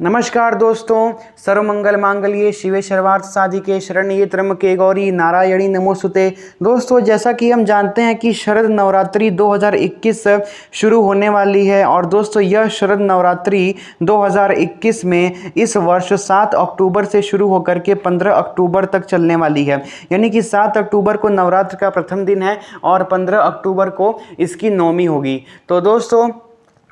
नमस्कार दोस्तों, सर्वमंगल मांगल्ये शिवे सर्वार्थ साधिके शरण्ये त्र्यंबके गौरी नारायणी नमोस्तुते। दोस्तों, जैसा कि हम जानते हैं कि शरद नवरात्रि 2021 शुरू होने वाली है और दोस्तों यह शरद नवरात्रि 2021 में इस वर्ष 7 अक्टूबर से शुरू होकर के 15 अक्टूबर तक चलने वाली है। यानी कि 7 अक्टूबर को नवरात्र का प्रथम दिन है और 15 अक्टूबर को इसकी नवमी होगी। तो दोस्तों,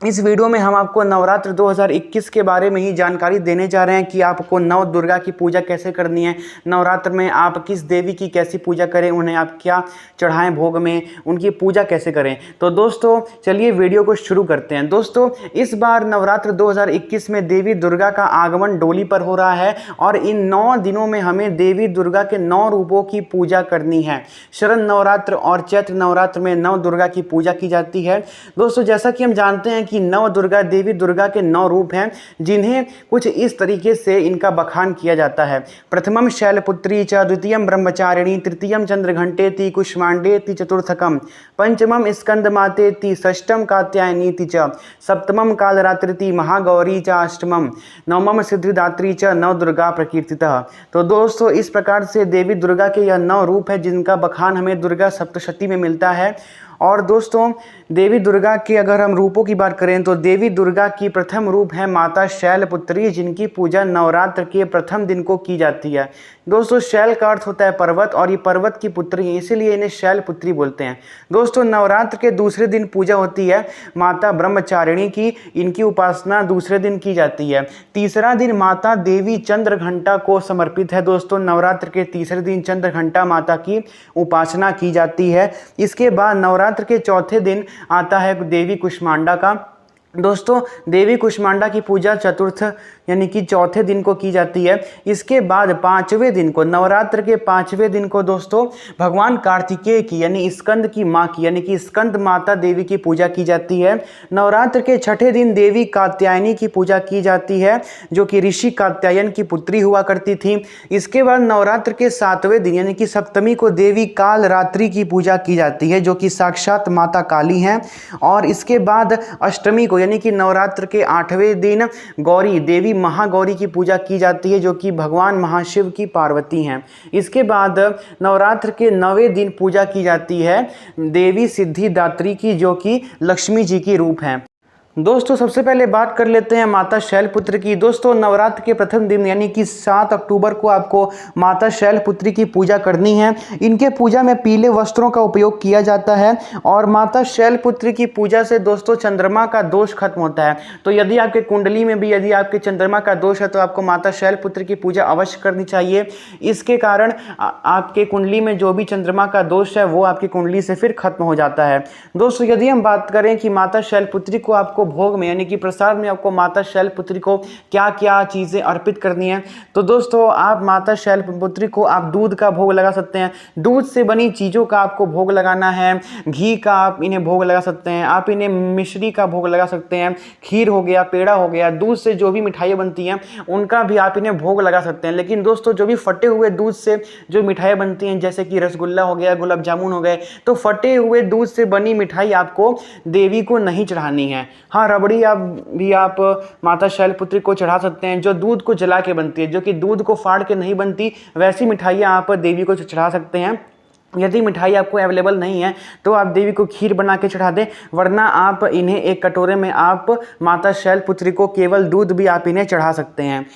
इस वीडियो में हम आपको नवरात्र 2021 के बारे में ही जानकारी देने जा रहे हैं कि आपको नव दुर्गा की पूजा कैसे करनी है, नवरात्र में आप किस देवी की कैसी पूजा करें, उन्हें आप क्या चढ़ाएं भोग में, उनकी पूजा कैसे करें। तो दोस्तों चलिए वीडियो को शुरू करते हैं। दोस्तों, इस बार नवरात्र 2021 में देवी दुर्गा का आगमन डोली पर हो रहा है और इन 9 दिनों में हमें देवी दुर्गा के 9 रूपों की पूजा करनी है। शरद नवरात्र और चैत्र नवरात्र में नव दुर्गा की पूजा की जाती है। दोस्तों, जैसा कि हम जानते हैं कि नव दुर्गा देवी दुर्गा के 9 रूप हैं, जिन्हें कुछ इस तरीके से इनका बखान किया जाता है। प्रथमम शैलपुत्री च, द्वितीयम ब्रह्मचारिणी, तृतीयम चंद्रघंटेति, कुष्मांडेति, चतुर्थकम पंचमम स्कंदमातेति, षष्ठम कात्यायनीति च, सप्तमम कालरात्रिति, महागौरी च, अष्टमम नवमम सिद्धिदात्री च, नव दुर्गा प्रकीर्तितः। तो दोस्तों, इस प्रकार से देवी दुर्गा के यह 9 रूप है जिनका बखान हमें दुर्गा सप्तशती में मिलता है। और दोस्तों, देवी दुर्गा के अगर हम रूपों की बात करें तो देवी दुर्गा की प्रथम रूप है माता शैलपुत्री, जिनकी पूजा नवरात्र के प्रथम दिन को की जाती है। दोस्तों, शैल का अर्थ होता है पर्वत और ये पर्वत की पुत्री है, इसीलिए इन्हें शैलपुत्री बोलते हैं। दोस्तों, नवरात्र के दूसरे दिन पूजा होती है माता ब्रह्मचारिणी की, इनकी उपासना दूसरे दिन की जाती है। तीसरा दिन माता देवी चंद्रघंटा को समर्पित है। दोस्तों, नवरात्र के तीसरे दिन चंद्रघंटा माता की उपासना की जाती है। इसके बाद नवरात्र के चौथे दिन आता है देवी कुष्मांडा का। दोस्तों, देवी कुष्मांडा की पूजा चतुर्थ यानी कि चौथे दिन को की जाती है। इसके बाद 5वें दिन को, नवरात्र के 5वें दिन को दोस्तों भगवान कार्तिकेय की यानी स्कंद की माँ की यानी कि स्कंद माता देवी की पूजा की जाती है। नवरात्र के 6ठे दिन देवी कात्यायनी की पूजा की जाती है, जो कि ऋषि कात्यायन की पुत्री हुआ करती थी। इसके बाद नवरात्र के 7वें दिन यानी कि सप्तमी को देवी कालरात्रि की पूजा की जाती है, जो कि साक्षात माता काली हैं। और इसके बाद अष्टमी को यानी कि नवरात्र के 8वें दिन गौरी देवी महागौरी की पूजा की जाती है, जो कि भगवान महाशिव की पार्वती हैं। इसके बाद नवरात्र के 9वें दिन पूजा की जाती है देवी सिद्धिदात्री की, जो कि लक्ष्मी जी की रूप हैं। दोस्तों, सबसे पहले बात कर लेते हैं माता शैलपुत्री की। दोस्तों, नवरात्र के प्रथम दिन यानी कि 7 अक्टूबर को आपको माता शैलपुत्री की पूजा करनी है। इनके पूजा में पीले वस्त्रों का उपयोग किया जाता है और माता शैलपुत्री की पूजा से दोस्तों चंद्रमा का दोष खत्म होता है। तो यदि आपके कुंडली में भी यदि आपके चंद्रमा का दोष है तो आपको माता शैलपुत्री की पूजा अवश्य करनी चाहिए। इसके कारण आपके कुंडली में जो भी चंद्रमा का दोष है वो आपकी कुंडली से फिर खत्म हो जाता है। दोस्तों, यदि हम बात करें कि माता शैलपुत्री को आपको भोग में यानी कि प्रसाद में आपको माता शैलपुत्री को क्या क्या चीज़ें अर्पित करनी है, तो दोस्तों आप माता शैलपुत्री को आप दूध का भोग लगा सकते हैं। दूध से बनी चीज़ों का आपको भोग लगाना है। घी का आप इन्हें भोग लगा सकते हैं, आप इन्हें मिश्री का भोग लगा सकते हैं, खीर हो गया, पेड़ा हो गया, दूध से जो भी मिठाइयाँ बनती हैं उनका भी आप इन्हें भोग लगा सकते हैं। लेकिन दोस्तों, जो भी फटे हुए दूध से जो मिठाइयाँ बनती हैं जैसे कि रसगुल्ला हो गया, गुलाब जामुन हो गए, तो फटे हुए दूध से बनी मिठाई आपको देवी को नहीं चढ़ानी है। हाँ, रबड़ी आप माता शैलपुत्री को चढ़ा सकते हैं, जो दूध को जला के बनती है, जो कि दूध को फाड़ के नहीं बनती, वैसी मिठाइयाँ आप देवी को चढ़ा सकते हैं। यदि मिठाई आपको अवेलेबल नहीं है तो आप देवी को खीर बना के चढ़ा दें, वरना आप इन्हें एक कटोरे में आप माता शैलपुत्री को केवल दूध भी आप इन्हें चढ़ा सकते हैं।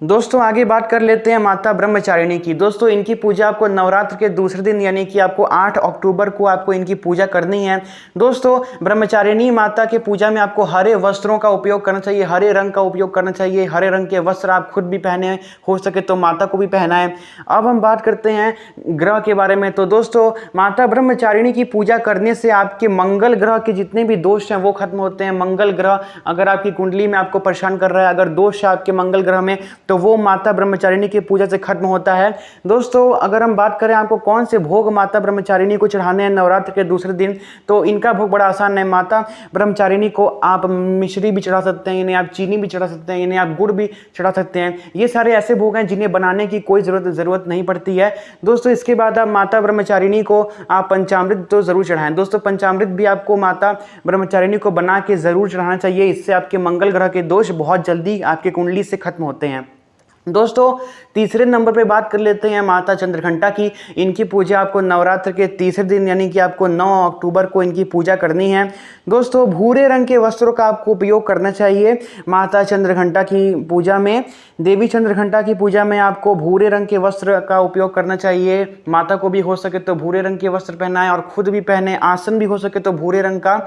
दोस्तों, आगे बात कर लेते हैं माता ब्रह्मचारिणी की। दोस्तों, इनकी पूजा आपको नवरात्र के दूसरे दिन यानी कि आपको 8 अक्टूबर को आपको इनकी पूजा करनी है। दोस्तों, ब्रह्मचारिणी माता के पूजा में आपको हरे वस्त्रों का उपयोग करना चाहिए, हरे रंग का उपयोग करना चाहिए। हरे रंग के वस्त्र आप खुद भी पहने, हो सके तो माता को भी पहनाएं। अब हम बात करते हैं ग्रह के बारे में। तो दोस्तों, माता ब्रह्मचारिणी की पूजा करने से आपके मंगल ग्रह के जितने भी दोष हैं वो खत्म होते हैं। मंगल ग्रह अगर आपकी कुंडली में आपको परेशान कर रहा है, अगर दोष है आपके मंगल ग्रह में, तो वो माता ब्रह्मचारिणी की पूजा से खत्म होता है। दोस्तों अगर हम बात करें आपको कौन से भोग माता ब्रह्मचारिणी को चढ़ाने हैं नवरात्र के दूसरे दिन, तो इनका भोग बड़ा आसान है। माता ब्रह्मचारिणी को आप मिश्री भी चढ़ा सकते हैं, इन्हें आप चीनी भी चढ़ा सकते हैं, इन्हें आप गुड़ भी चढ़ा सकते हैं। ये सारे ऐसे भोग हैं जिन्हें बनाने की कोई ज़रूरत नहीं पड़ती है। दोस्तों इसके बाद आप माता ब्रह्मचारिणी को आप पंचामृत तो ज़रूर चढ़ाएं। दोस्तों पंचामृत भी आपको माता ब्रह्मचारिणी को बना के ज़रूर चढ़ाना चाहिए। इससे आपके मंगल ग्रह के दोष बहुत जल्दी आपके कुंडली से खत्म होते हैं। दोस्तों तीसरे नंबर पे बात कर लेते हैं माता चंद्रघंटा की। इनकी पूजा आपको नवरात्र के तीसरे दिन यानी कि आपको 9 अक्टूबर को इनकी पूजा करनी है। दोस्तों भूरे रंग के वस्त्रों का आपको उपयोग करना चाहिए माता चंद्रघंटा की पूजा में। देवी चंद्रघंटा की पूजा में आपको भूरे रंग के वस्त्र का उपयोग करना चाहिए। माता को भी हो सके तो भूरे रंग के वस्त्र पहनाएं और खुद भी पहने। आसन भी हो सके तो भूरे रंग का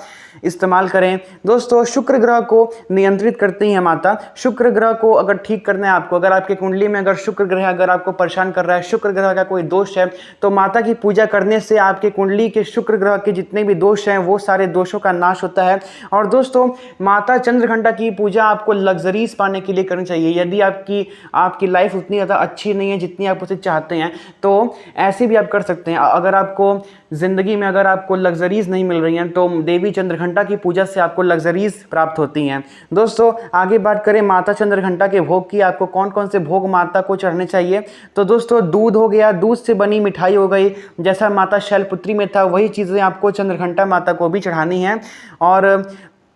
इस्तेमाल करें। दोस्तों शुक्र ग्रह को नियंत्रित करती हैं माता। शुक्र ग्रह को अगर ठीक करना है आपको, अगर आपके कुंडली में अगर शुक्र ग्रह अगर आपको परेशान कर रहा है, शुक्र ग्रह का कोई दोष है, तो माता की पूजा करने से आपके कुंडली के शुक्र ग्रह के जितने भी दोष हैं वो सारे दोषों का नाश होता है। और दोस्तों माता चंद्रघंटा की पूजा आपको लग्जरीज पाने के लिए करनी चाहिए। यदि आपकी लाइफ उतनी ज़्यादा अच्छी नहीं है जितनी आप उसे चाहते हैं, तो ऐसे भी आप कर सकते हैं। अगर आपको ज़िंदगी में अगर आपको लग्जरीज नहीं मिल रही हैं, तो देवी चंद्रघंटा की पूजा से आपको लग्जरीज प्राप्त होती हैं। दोस्तों आगे बात करें माता चंद्रघंटा के भोग की, आपको कौन कौन से भोग माता को चढ़ने चाहिए। तो दोस्तों दूध हो गया, दूध से बनी मिठाई हो गई, जैसा माता शैलपुत्री में था वही चीज़ें आपको चंद्रघंटा माता को भी चढ़ानी है। और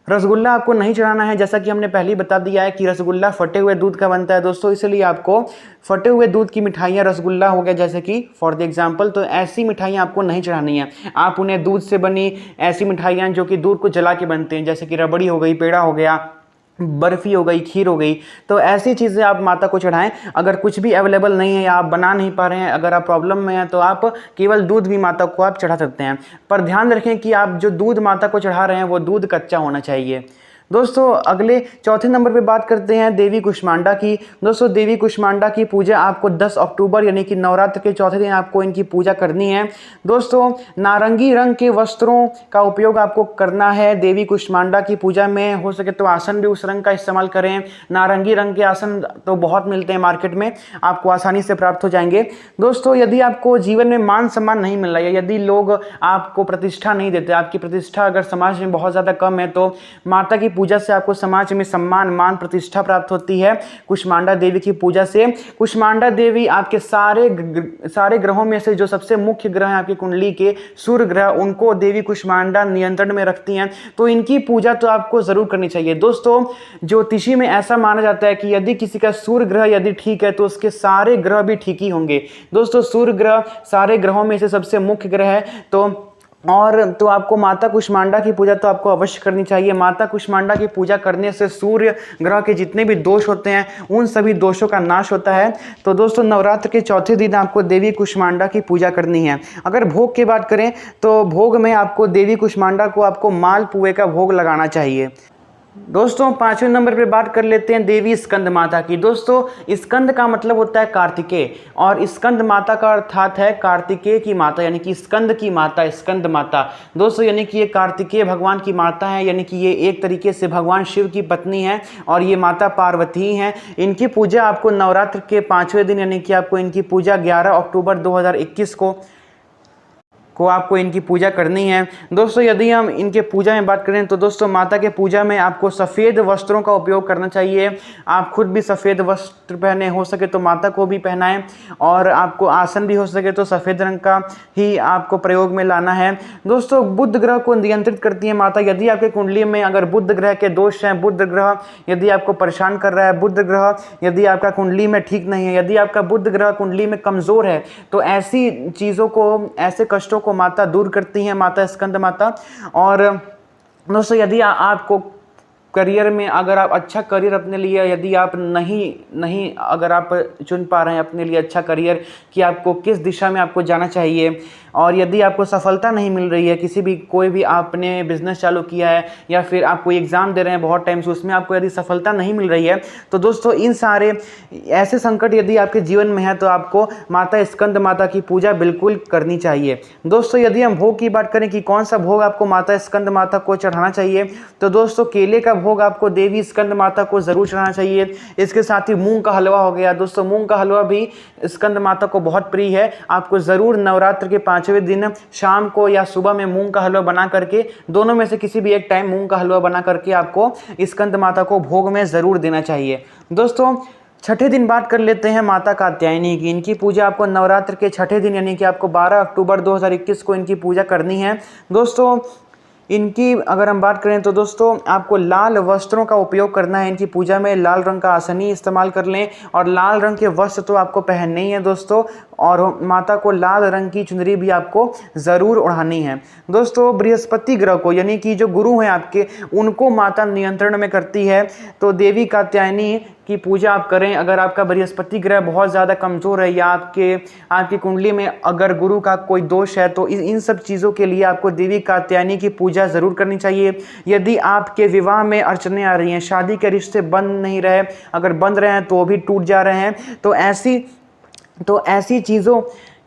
रसगुल्ला आपको नहीं चढ़ाना है, जैसा कि हमने पहले ही बता दिया है कि रसगुल्ला फटे हुए दूध का बनता है दोस्तों, इसलिए आपको फटे हुए दूध की मिठाइयाँ, रसगुल्ला हो गया जैसे कि फॉर द एग्जांपल, तो ऐसी मिठाइयाँ आपको नहीं चढ़ानी है। आप उन्हें दूध से बनी ऐसी मिठाइयाँ जो कि दूध को जला के बनते हैं, जैसे कि रबड़ी हो गई, पेड़ा हो गया, बर्फ़ी हो गई, खीर हो गई, तो ऐसी चीज़ें आप माता को चढ़ाएं। अगर कुछ भी अवेलेबल नहीं है या आप बना नहीं पा रहे हैं, अगर आप प्रॉब्लम में हैं, तो आप केवल दूध भी माता को आप चढ़ा सकते हैं। पर ध्यान रखें कि आप जो दूध माता को चढ़ा रहे हैं वो दूध कच्चा होना चाहिए। दोस्तों अगले चौथे नंबर पे बात करते हैं देवी कुष्मांडा की। दोस्तों देवी कुष्मांडा की पूजा आपको 10 अक्टूबर यानी कि नवरात्र के चौथे दिन आपको इनकी पूजा करनी है। दोस्तों नारंगी रंग के वस्त्रों का उपयोग आपको करना है देवी कुष्मांडा की पूजा में। हो सके तो आसन भी उस रंग का इस्तेमाल करें। नारंगी रंग के आसन तो बहुत मिलते हैं मार्केट में, आपको आसानी से प्राप्त हो जाएंगे। दोस्तों यदि आपको जीवन में मान सम्मान नहीं मिल रहा है, यदि लोग आपको प्रतिष्ठा नहीं देते, आपकी प्रतिष्ठा अगर समाज में बहुत ज़्यादा कम है, तो माता की पूजा से आपको समाज में सम्मान, मान, प्रतिष्ठा प्राप्त होती है कुष्मांडा देवी की पूजा से। कुष्मांडा देवी आपके सारे ग्रहों में से जो सबसे मुख्य ग्रह हैं आपकी कुंडली के, सूर्य ग्रह, उनको देवी कुष्मांडा नियंत्रण में रखती हैं, तो इनकी पूजा तो आपको जरूर करनी चाहिए। दोस्तों ज्योतिषी में ऐसा माना जाता है कि यदि किसी का सूर्य ग्रह यदि ठीक है तो उसके सारे ग्रह भी ठीक ही होंगे। दोस्तों सूर्य ग्रह सारे ग्रहों में से सबसे मुख्य ग्रह है, तो आपको माता कुष्मांडा की पूजा तो आपको अवश्य करनी चाहिए। माता कुष्मांडा की पूजा करने से सूर्य ग्रह के जितने भी दोष होते हैं उन सभी दोषों का नाश होता है। तो दोस्तों नवरात्र के चौथे दिन आपको देवी कुष्मांडा की पूजा करनी है। अगर भोग की बात करें तो भोग में आपको देवी कुष्मांडा को आपको मालपुए का भोग लगाना चाहिए। दोस्तों पांचवें नंबर पे बात कर लेते हैं देवी स्कंद माता की। दोस्तों स्कंद का मतलब होता है कार्तिकेय, और स्कंद माता का अर्थात है कार्तिकेय की माता, यानी कि स्कंद की माता, स्कंद माता। दोस्तों यानी कि ये कार्तिकेय भगवान की माता है, यानी कि ये एक तरीके से भगवान शिव की पत्नी है और ये माता पार्वती हैं। इनकी पूजा आपको नवरात्र के 5वें दिन यानी कि आपको इनकी पूजा 11 अक्टूबर 2021 को आपको इनकी पूजा करनी है। दोस्तों यदि हम इनके पूजा में बात करें तो दोस्तों माता के पूजा में आपको सफ़ेद वस्त्रों का उपयोग करना चाहिए। आप खुद भी सफ़ेद वस्त्र पहने, हो सके तो माता को भी पहनाएं, और आपको आसन भी हो सके तो सफ़ेद रंग का ही आपको प्रयोग में लाना है। दोस्तों बुध ग्रह को नियंत्रित करती है माता। यदि आपके कुंडली में अगर बुध ग्रह के दोष हैं, बुध ग्रह यदि आपको परेशान कर रहा है, बुध ग्रह यदि आपका कुंडली में ठीक नहीं है, यदि आपका बुध ग्रह कुंडली में कमज़ोर है, तो ऐसी चीज़ों को, ऐसे कष्टों को माता दूर करती हैं, माता स्कंद माता। और दोस्तों यदि आपको करियर में अगर आप अच्छा करियर अपने लिए यदि आप नहीं अगर आप चुन पा रहे हैं अपने लिए अच्छा करियर कि आपको किस दिशा में आपको जाना चाहिए, और यदि आपको सफलता नहीं मिल रही है किसी भी, कोई भी आपने बिजनेस चालू किया है या फिर आप कोई एग्ज़ाम दे रहे हैं बहुत टाइम से, उसमें आपको यदि सफलता नहीं मिल रही है, तो दोस्तों इन सारे ऐसे संकट यदि आपके जीवन में है तो आपको माता स्कंद माता की पूजा बिल्कुल करनी चाहिए। दोस्तों यदि हम भोग की बात करें कि कौन सा भोग आपको माता स्कंद माता को चढ़ाना चाहिए, तो दोस्तों केले का भोग आपको देवी स्कंद माता को ज़रूर चढ़ाना चाहिए। इसके साथ ही मूंग का हलवा हो गया दोस्तों, मूंग का हलवा भी स्कंद माता को बहुत प्रिय है। आपको ज़रूर नवरात्र के 5वें दिन शाम को या सुबह में मूंग का हलवा बना करके, दोनों में से किसी भी एक टाइम मूंग का हलवा बना करके आपको स्कंद माता को भोग में ज़रूर देना चाहिए। दोस्तों छठे दिन बात कर लेते हैं माता कात्यायनी की। इनकी पूजा आपको नवरात्र के छठे दिन यानी कि आपको 12 अक्टूबर 2021 को इनकी पूजा करनी है। दोस्तों इनकी अगर हम बात करें तो दोस्तों आपको लाल वस्त्रों का उपयोग करना है। इनकी पूजा में लाल रंग का आसनी इस्तेमाल कर लें और लाल रंग के वस्त्र तो आपको पहनने ही है दोस्तों, और माता को लाल रंग की चुनरी भी आपको ज़रूर ओढ़ानी है। दोस्तों बृहस्पति ग्रह को यानी कि जो गुरु हैं आपके, उनको माता नियंत्रण में करती है, तो देवी कात्यायनी की पूजा आप करें। अगर आपका बृहस्पति ग्रह बहुत ज़्यादा कमज़ोर है या आपकी कुंडली में अगर गुरु का कोई दोष है, तो इन सब चीज़ों के लिए आपको देवी कात्यायनी की पूजा ज़रूर करनी चाहिए। यदि आपके विवाह में अड़चनें आ रही हैं, शादी के रिश्ते बन नहीं रहे, अगर बंद रहे हैं तो भी टूट जा रहे हैं, तो ऐसी चीज़ों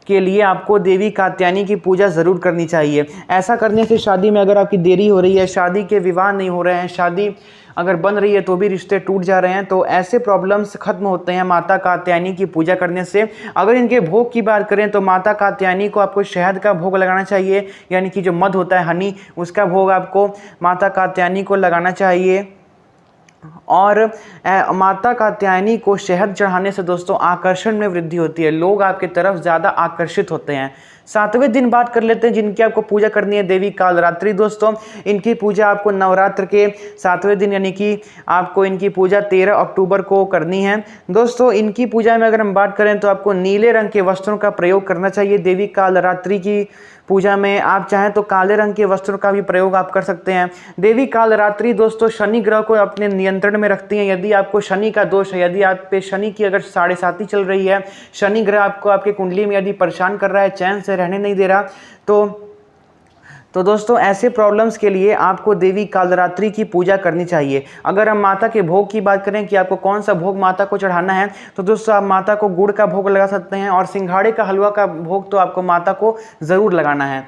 के लिए आपको देवी कात्यायनी की पूजा ज़रूर करनी चाहिए। ऐसा करने से शादी में अगर आपकी देरी हो रही है, शादी के विवाह नहीं हो रहे हैं, शादी अगर बन रही है तो भी रिश्ते टूट जा रहे हैं, तो ऐसे प्रॉब्लम्स खत्म होते हैं माता कात्यायनी की पूजा करने से। अगर इनके भोग की बात करें तो माता कात्यायनी को आपको शहद का भोग लगाना चाहिए, यानी कि जो मध होता है हनी, उसका भोग आपको माता कात्यायनी को लगाना चाहिए। और माता कात्यायनी को शहद चढ़ाने से दोस्तों आकर्षण में वृद्धि होती है, लोग आपकी तरफ ज़्यादा आकर्षित होते हैं। 7वें दिन बात कर लेते हैं जिनकी आपको पूजा करनी है, देवी कालरात्रि। दोस्तों इनकी पूजा आपको नवरात्र के 7वें दिन यानी कि आपको इनकी पूजा 13 अक्टूबर को करनी है। दोस्तों इनकी पूजा में अगर हम बात करें तो आपको नीले रंग के वस्त्रों का प्रयोग करना चाहिए। देवी कालरात्रि की पूजा में आप चाहें तो काले रंग के वस्त्रों का भी प्रयोग आप कर सकते हैं। देवी कालरात्रि दोस्तों शनि ग्रह को अपने नियंत्रण में रखती हैं। यदि आपको शनि का दोष है, यदि आप पे शनि की अगर 7.5 चल रही है, शनि ग्रह आपको आपके कुंडली में यदि परेशान कर रहा है, चैन से रहने नहीं दे रहा, तो दोस्तों ऐसे प्रॉब्लम्स के लिए आपको देवी कालरात्रि की पूजा करनी चाहिए। अगर हम माता के भोग की बात करें कि आपको कौन सा भोग माता को चढ़ाना है, तो दोस्तों आप माता को गुड़ का भोग लगा सकते हैं और सिंघाड़े का हलवा का भोग तो आपको माता को ज़रूर लगाना है।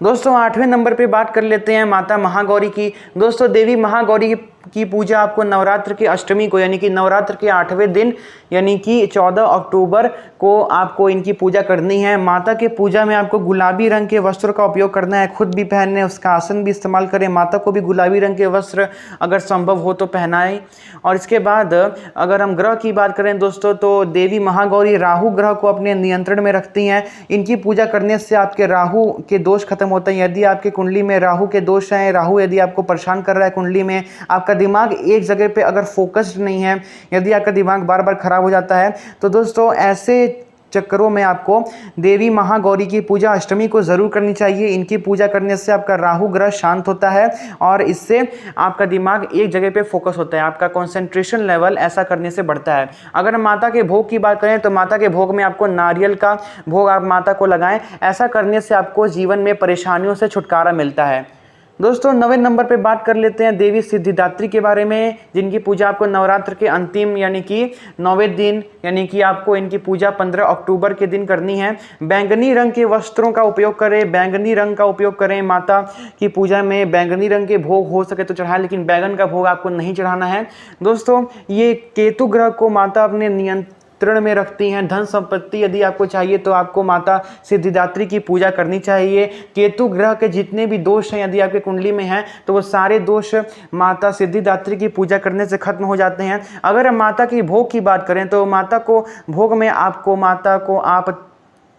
दोस्तों 8वें नंबर पे बात कर लेते हैं माता महागौरी की। दोस्तों देवी महागौरी की पूजा आपको नवरात्र की अष्टमी को यानी कि नवरात्र के 8वें दिन यानी कि 14 अक्टूबर को आपको इनकी पूजा करनी है। माता के पूजा में आपको गुलाबी रंग के वस्त्रों का उपयोग करना है, खुद भी पहनने, उसका आसन भी इस्तेमाल करें, माता को भी गुलाबी रंग के वस्त्र अगर संभव हो तो पहनाएं। और इसके बाद अगर हम ग्रह की बात करें दोस्तों, तो देवी महागौरी राहु ग्रह को अपने नियंत्रण में रखती हैं। इनकी पूजा करने से आपके राहु के दोष खत्म होते हैं। यदि आपके कुंडली में राहु के दोष हैं, राहु यदि आपको परेशान कर रहा है कुंडली में, आपका दिमाग एक जगह पे अगर फोकस्ड नहीं है, यदि आपका दिमाग बार बार खराब हो जाता है, तो दोस्तों ऐसे चक्करों में आपको देवी महागौरी की पूजा अष्टमी को ज़रूर करनी चाहिए। इनकी पूजा करने से आपका राहु ग्रह शांत होता है और इससे आपका दिमाग एक जगह पे फोकस होता है, आपका कंसंट्रेशन लेवल ऐसा करने से बढ़ता है। अगर माता के भोग की बात करें तो माता के भोग में आपको नारियल का भोग आप माता को लगाएं। ऐसा करने से आपको जीवन में परेशानियों से छुटकारा मिलता है। दोस्तों 9वें नंबर पे बात कर लेते हैं देवी सिद्धिदात्री के बारे में, जिनकी पूजा आपको नवरात्र के अंतिम यानी कि 9वें दिन यानी कि आपको इनकी पूजा 15 अक्टूबर के दिन करनी है। बैंगनी रंग के वस्त्रों का उपयोग करें, बैंगनी रंग का उपयोग करें। माता की पूजा में बैंगनी रंग के भोग हो सके तो चढ़ाएं, लेकिन बैंगन का भोग आपको नहीं चढ़ाना है। दोस्तों ये केतु ग्रह को माता अपने नियंत्रण में रखती हैं। धन संपत्ति यदि आपको चाहिए तो आपको माता सिद्धिदात्री की पूजा करनी चाहिए। केतु ग्रह के जितने भी दोष हैं यदि आपके कुंडली में हैं तो वो सारे दोष माता सिद्धिदात्री की पूजा करने से खत्म हो जाते हैं। अगर हम माता की भोग की बात करें तो माता को भोग में आपको माता को आप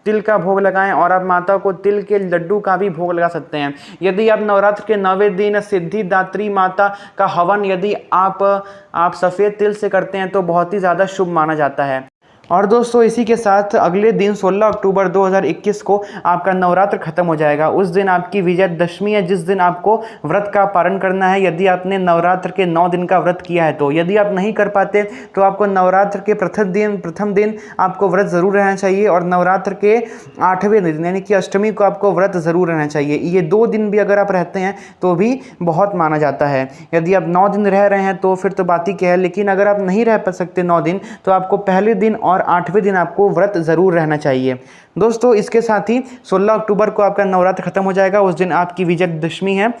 तिल का भोग लगाएं और आप माता को तिल के लड्डू का भी भोग लगा सकते हैं। यदि आप नवरात्र के 9वें दिन सिद्धिदात्री माता का हवन यदि आप सफ़ेद तिल से करते हैं तो बहुत ही ज़्यादा शुभ माना जाता है। और दोस्तों इसी के साथ अगले दिन 16 अक्टूबर 2021 को आपका नवरात्र खत्म हो जाएगा। उस दिन आपकी विजयदशमी है, जिस दिन आपको व्रत का पारण करना है। यदि आपने नवरात्र के 9 दिन का व्रत किया है तो, यदि आप नहीं कर पाते तो आपको नवरात्र के प्रथम दिन आपको व्रत ज़रूर रहना चाहिए और नवरात्र के 8वें दिन यानी कि अष्टमी को आपको व्रत ज़रूर रहना चाहिए। ये 2 दिन भी अगर आप रहते हैं तो भी बहुत माना जाता है। यदि आप 9 दिन रह रहे हैं तो फिर तो बात ही क्या है, लेकिन अगर आप नहीं रह सकते 9 दिन तो आपको पहले दिन और 8वें दिन आपको व्रत ज़रूर रहना चाहिए। दोस्तों इसके साथ ही 16 अक्टूबर को आपका नवरात्र खत्म हो जाएगा। उस दिन आपकी विजयदशमी है।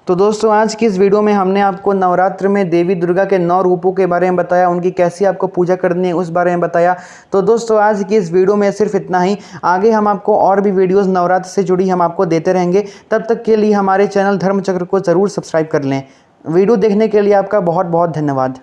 तो दोस्तों आज की इस वीडियो में हमने आपको नवरात्र में देवी दुर्गा के 9 रूपों के बारे में बताया, उनकी कैसी आपको पूजा करनी है उस बारे में बताया। तो दोस्तों आज की इस वीडियो में सिर्फ इतना ही। आगे हम आपको और भी वीडियोस नवरात्र से जुड़ी हम आपको देते रहेंगे। तब तक के लिए हमारे चैनल धर्मचक्र को ज़रूर सब्सक्राइब कर लें। वीडियो देखने के लिए आपका बहुत बहुत धन्यवाद।